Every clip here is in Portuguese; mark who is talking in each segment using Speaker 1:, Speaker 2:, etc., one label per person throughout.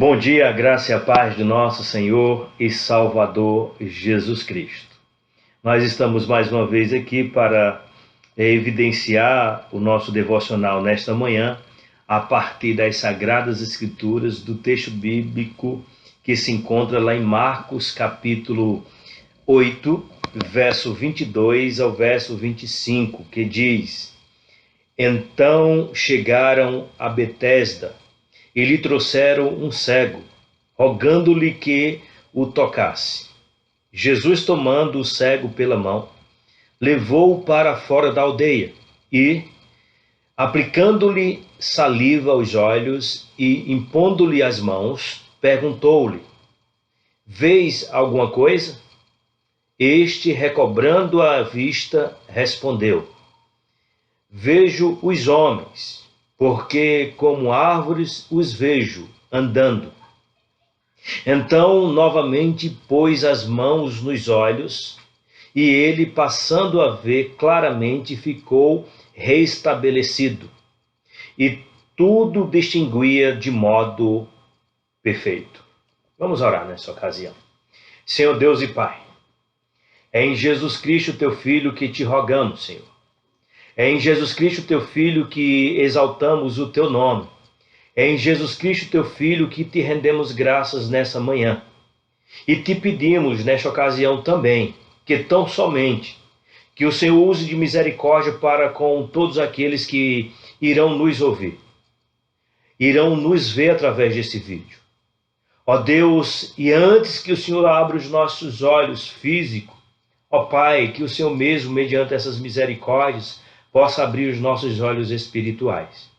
Speaker 1: Bom dia, a graça e a paz do nosso Senhor e Salvador Jesus Cristo. Nós estamos mais uma vez aqui para evidenciar o nosso devocional nesta manhã, a partir das Sagradas Escrituras, do texto bíblico que se encontra lá em Marcos, capítulo 8, verso 22 ao verso 25, que diz: Então chegaram a Betesda, e lhe trouxeram um cego, rogando-lhe que o tocasse. Jesus, tomando o cego pela mão, levou-o para fora da aldeia e, aplicando-lhe saliva aos olhos e impondo-lhe as mãos, perguntou-lhe: Vês alguma coisa? Este, recobrando a vista, respondeu: Vejo os homens, porque como árvores os vejo andando. Então, novamente, pôs as mãos nos olhos, e ele, passando a ver claramente, ficou restabelecido, e tudo distinguia de modo perfeito. Vamos orar nessa ocasião. Senhor Deus e Pai, é em Jesus Cristo, teu Filho, que te rogamos, Senhor. É em Jesus Cristo, teu Filho, que exaltamos o teu nome. É em Jesus Cristo, teu Filho, que te rendemos graças nessa manhã. E te pedimos, nesta ocasião também, que tão somente que o Senhor use de misericórdia para com todos aqueles que irão nos ouvir, irão nos ver através desse vídeo. Ó Deus, e antes que o Senhor abra os nossos olhos físicos, ó Pai, que o Senhor mesmo, mediante essas misericórdias, possa abrir os nossos olhos espirituais,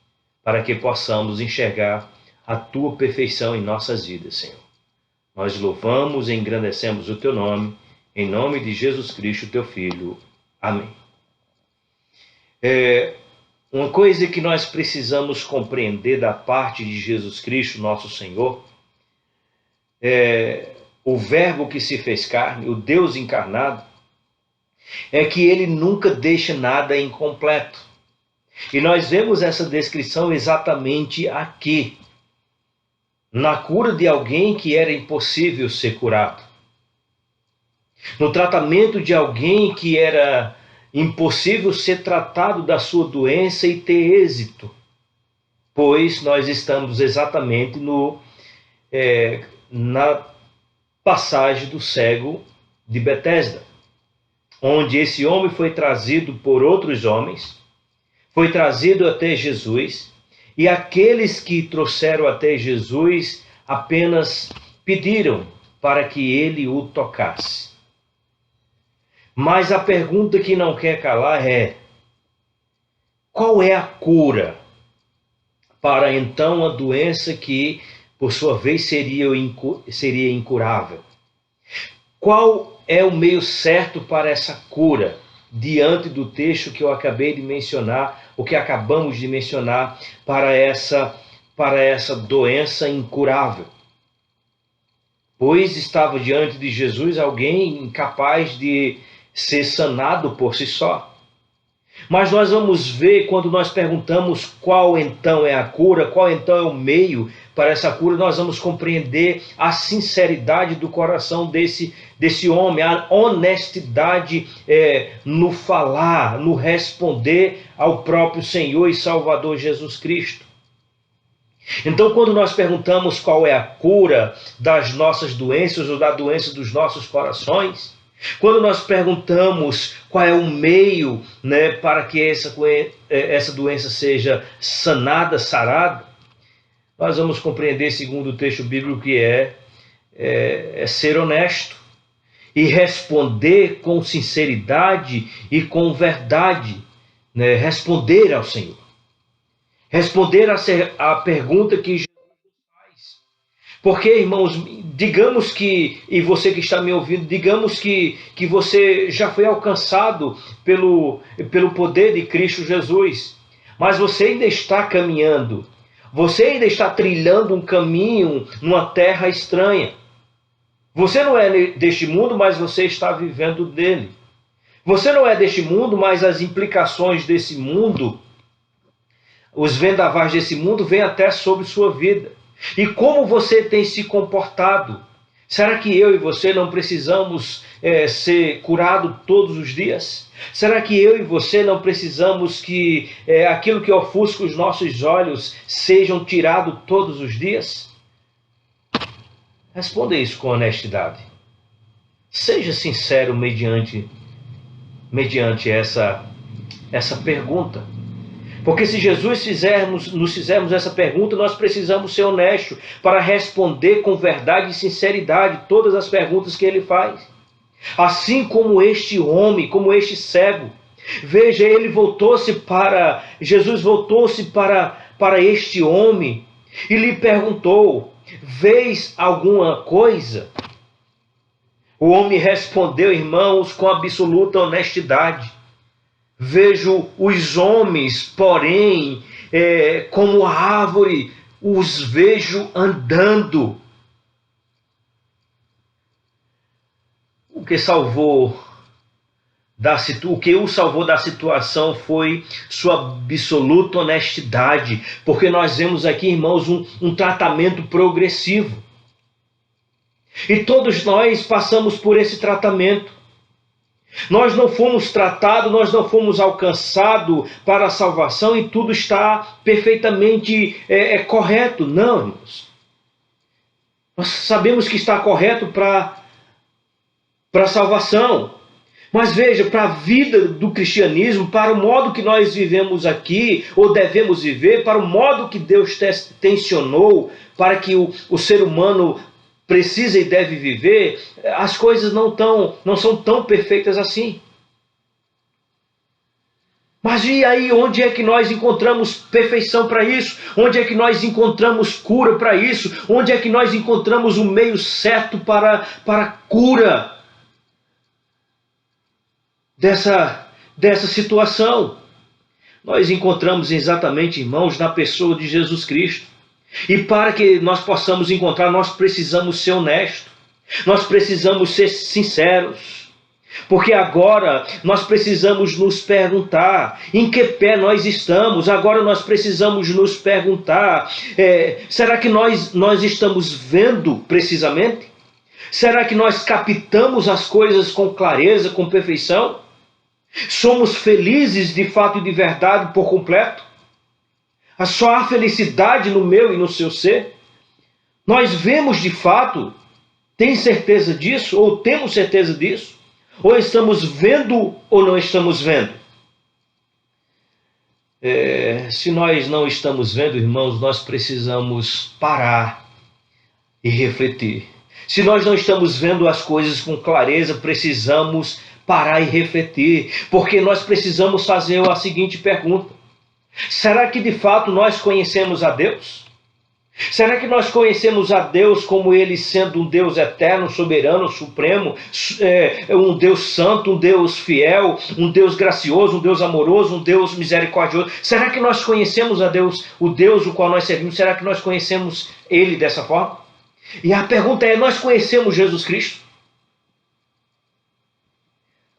Speaker 1: para que possamos enxergar a Tua perfeição em nossas vidas, Senhor. Nós louvamos e engrandecemos o Teu nome, em nome de Jesus Cristo, Teu Filho. Amém. Uma coisa que nós precisamos compreender da parte de Jesus Cristo, nosso Senhor, o Verbo que se fez carne, o Deus encarnado, é que ele nunca deixa nada incompleto. E nós vemos essa descrição exatamente aqui, na cura de alguém que era impossível ser curado, no tratamento de alguém que era impossível ser tratado da sua doença e ter êxito, pois nós estamos exatamente na passagem do cego de Betesda, onde esse homem foi trazido por outros homens, foi trazido até Jesus, e aqueles que trouxeram até Jesus apenas pediram para que ele o tocasse. Mas a pergunta que não quer calar é: qual é a cura para então a doença que, por sua vez, seria incurável? Qual é o meio certo para essa cura, diante do texto que eu acabei de mencionar, o que acabamos de mencionar, para essa doença incurável? Pois estava diante de Jesus alguém incapaz de ser sanado por si só. Mas nós vamos ver, quando nós perguntamos qual então é a cura, qual então é o meio para essa cura, nós vamos compreender a sinceridade do coração desse homem, a honestidade no falar, no responder ao próprio Senhor e Salvador Jesus Cristo. Então, quando nós perguntamos qual é a cura das nossas doenças ou da doença dos nossos corações, quando nós perguntamos qual é o meio, para que essa doença seja sanada, sarada, nós vamos compreender, segundo o texto bíblico, que é ser honesto e responder com sinceridade e com verdade, responder ao Senhor. Responder a pergunta que Jesus faz. Porque, irmãos, digamos que, e você que está me ouvindo, digamos que você já foi alcançado pelo poder de Cristo Jesus, mas você ainda está caminhando, você ainda está trilhando um caminho numa terra estranha. Você não é deste mundo, mas você está vivendo dele. Você não é deste mundo, mas as implicações desse mundo, os vendavais desse mundo vêm até sobre sua vida. E como você tem se comportado? Será que eu e você não precisamos ser curados todos os dias? Será que eu e você não precisamos que aquilo que ofusca os nossos olhos sejam tirados todos os dias? Responda isso com honestidade. Seja sincero mediante essa pergunta. Porque se Jesus nos fizermos essa pergunta, nós precisamos ser honestos para responder com verdade e sinceridade todas as perguntas que ele faz. Assim como este homem, como este cego. Veja, Jesus voltou-se para este homem e lhe perguntou: vês alguma coisa? O homem respondeu, irmãos, com absoluta honestidade: vejo os homens, porém, como a árvore, os vejo andando. O que o salvou da situação foi sua absoluta honestidade, porque nós vemos aqui, irmãos, um tratamento progressivo. E todos nós passamos por esse tratamento. Nós não fomos tratados, nós não fomos alcançados para a salvação e tudo está perfeitamente correto. Não, irmãos. Nós sabemos que está correto para a salvação. Mas veja, para a vida do cristianismo, para o modo que nós vivemos aqui, ou devemos viver, para o modo que Deus tensionou para que o ser humano precisa e deve viver, as coisas não são tão perfeitas assim. Mas e aí, onde é que nós encontramos perfeição para isso? Onde é que nós encontramos cura para isso? Onde é que nós encontramos o meio certo para a cura dessa situação? Nós encontramos exatamente, irmãos, na pessoa de Jesus Cristo. E para que nós possamos encontrar, nós precisamos ser honestos. Nós precisamos ser sinceros. Porque agora nós precisamos nos perguntar em que pé nós estamos. Agora nós precisamos nos perguntar, será que nós estamos vendo precisamente? Será que nós captamos as coisas com clareza, com perfeição? Somos felizes de fato e de verdade por completo? Só há felicidade no meu e no seu ser? Nós vemos de fato, tem certeza disso? Ou temos certeza disso? Ou estamos vendo ou não estamos vendo? Se nós não estamos vendo, irmãos, nós precisamos parar e refletir. Se nós não estamos vendo as coisas com clareza, precisamos parar e refletir. Porque nós precisamos fazer a seguinte pergunta: será que de fato nós conhecemos a Deus? Será que nós conhecemos a Deus como Ele sendo um Deus eterno, soberano, supremo, um Deus santo, um Deus fiel, um Deus gracioso, um Deus amoroso, um Deus misericordioso? Será que nós conhecemos a Deus, o Deus o qual nós servimos? Será que nós conhecemos Ele dessa forma? E a pergunta é, nós conhecemos Jesus Cristo?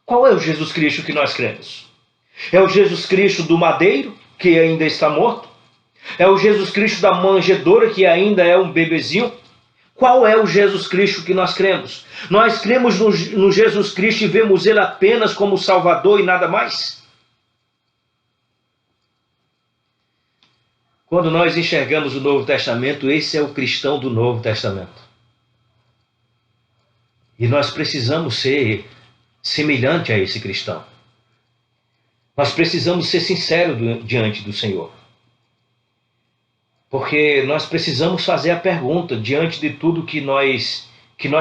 Speaker 1: Qual é o Jesus Cristo que nós cremos? É o Jesus Cristo do madeiro, que ainda está morto? É o Jesus Cristo da manjedoura, que ainda é um bebezinho? Qual é o Jesus Cristo que nós cremos? Nós cremos no Jesus Cristo e vemos Ele apenas como Salvador e nada mais? Quando nós enxergamos o Novo Testamento, esse é o cristão do Novo Testamento. E nós precisamos ser semelhante a esse cristão. Nós precisamos ser sinceros diante do Senhor. Porque nós precisamos fazer a pergunta diante de tudo que nós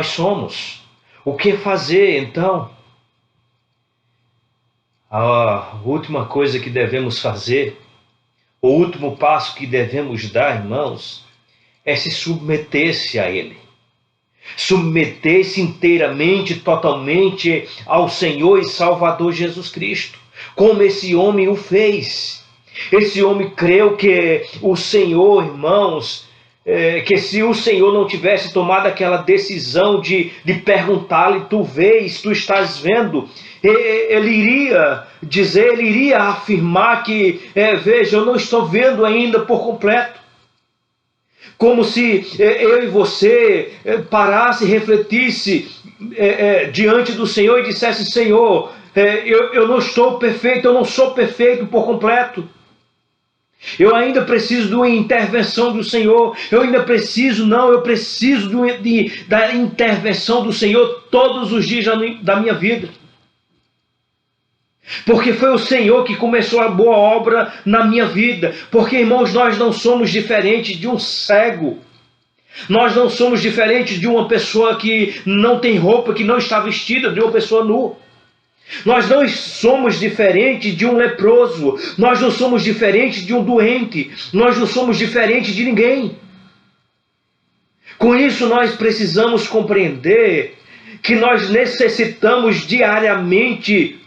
Speaker 1: somos. O que fazer então? A última coisa que devemos fazer, o último passo que devemos dar, irmãos, é se submeter-se a Ele. Submeter-se inteiramente, totalmente ao Senhor e Salvador Jesus Cristo, como esse homem o fez. Esse homem creu que o Senhor, irmãos, que se o Senhor não tivesse tomado aquela decisão de perguntar-lhe, tu vês, tu estás vendo, ele iria dizer, ele iria afirmar que, veja, eu não estou vendo ainda por completo. Como se eu e você parasse e refletisse diante do Senhor e dissesse: Senhor, eu não estou perfeito, eu não sou perfeito por completo. Eu ainda preciso de uma intervenção do Senhor. Eu preciso da intervenção do Senhor todos os dias da minha vida. Porque foi o Senhor que começou a boa obra na minha vida. Porque, irmãos, nós não somos diferentes de um cego. Nós não somos diferentes de uma pessoa que não tem roupa, que não está vestida, de uma pessoa nua. Nós não somos diferentes de um leproso. Nós não somos diferentes de um doente. Nós não somos diferentes de ninguém. Com isso, nós precisamos compreender que nós necessitamos diariamente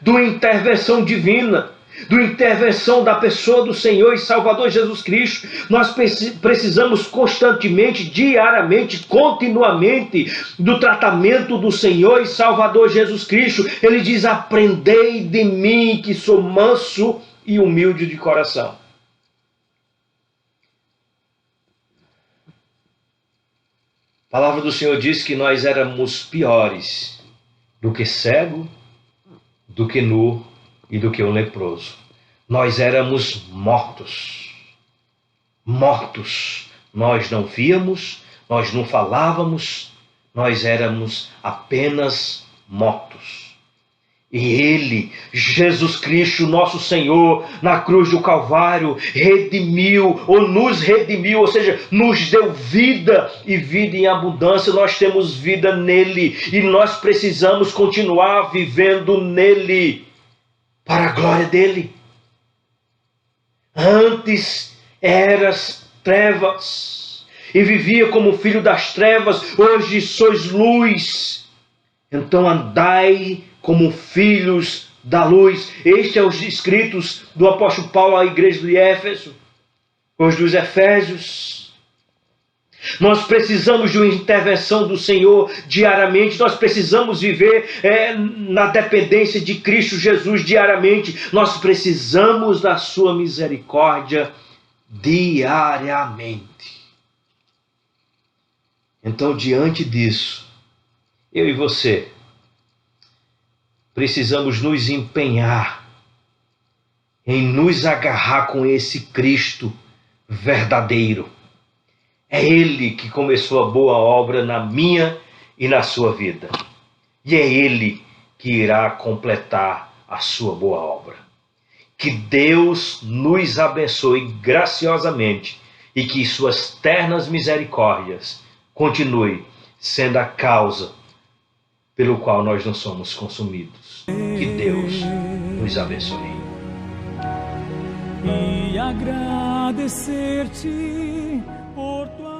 Speaker 1: de uma intervenção divina, de uma intervenção da pessoa do Senhor e Salvador Jesus Cristo. Nós precisamos constantemente, diariamente, continuamente do tratamento do Senhor e Salvador Jesus Cristo. Ele diz: aprendei de mim, que sou manso e humilde de coração. A palavra do Senhor diz que nós éramos piores do que cego, do que nu e do que o leproso. Nós éramos mortos. Mortos. Nós não víamos, nós não falávamos, nós éramos apenas mortos. E Ele, Jesus Cristo, nosso Senhor, na cruz do Calvário, redimiu, ou seja, nos deu vida e vida em abundância. Nós temos vida nele e nós precisamos continuar vivendo nele, para a glória dele. Antes eras trevas e vivia como filho das trevas, hoje sois luz. Então andai como filhos da luz. Este é os escritos do apóstolo Paulo à igreja de Éfeso, os dos Efésios. Nós precisamos de uma intervenção do Senhor diariamente. Nós precisamos viver na dependência de Cristo Jesus diariamente. Nós precisamos da sua misericórdia diariamente. Então, diante disso, eu e você precisamos nos empenhar em nos agarrar com esse Cristo verdadeiro. É Ele que começou a boa obra na minha e na sua vida. E é Ele que irá completar a sua boa obra. Que Deus nos abençoe graciosamente e que suas ternas misericórdias continue sendo a causa pelo qual nós não somos consumidos. Que Deus nos abençoe.
Speaker 2: E agradecer-te por tua